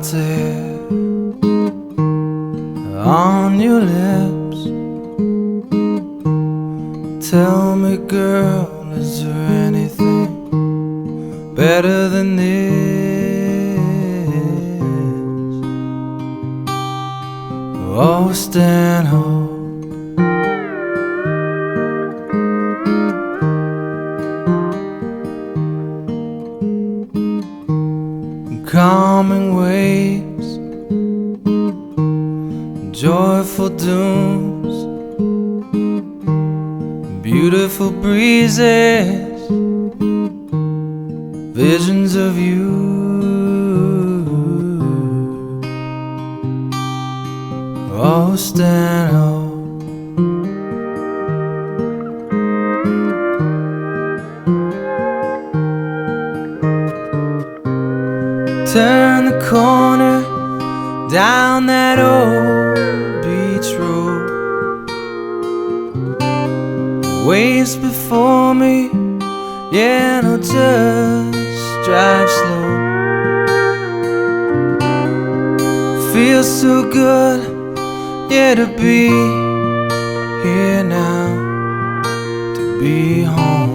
salted on your lips. Tell me, girl, is there anything better than this? Oh, Stanhope, calming waves, joyful dooms, beautiful breezes, visions of you. Oh, Stanhope, turn the corner down that old beach road. Waves before me, yeah, no, just drive slow. Feels so good, yeah, to be here now, to be home.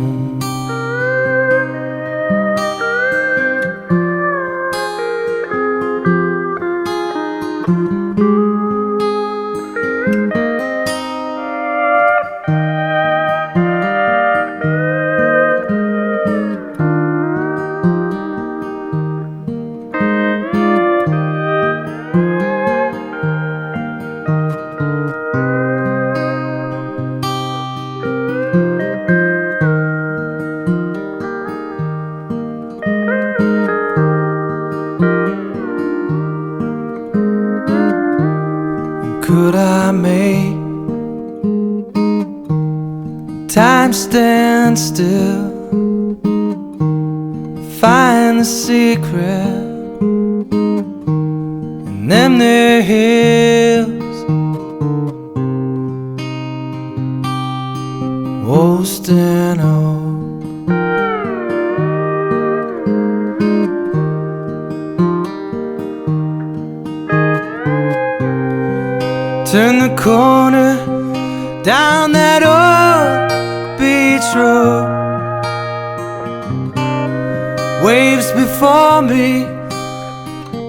Could I make time stand still, find the secret in them there hills? Oh, Stanhope, turn the corner down that old beach road. Waves before me,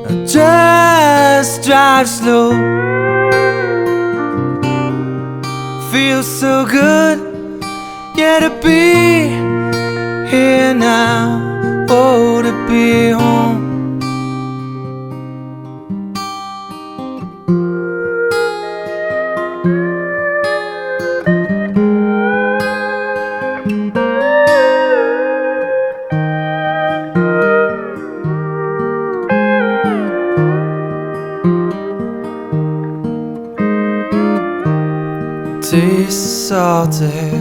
I just drive slow. Feels so good, yeah, to be here now, oh, to be home. Taste salted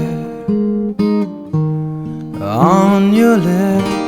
on your lips.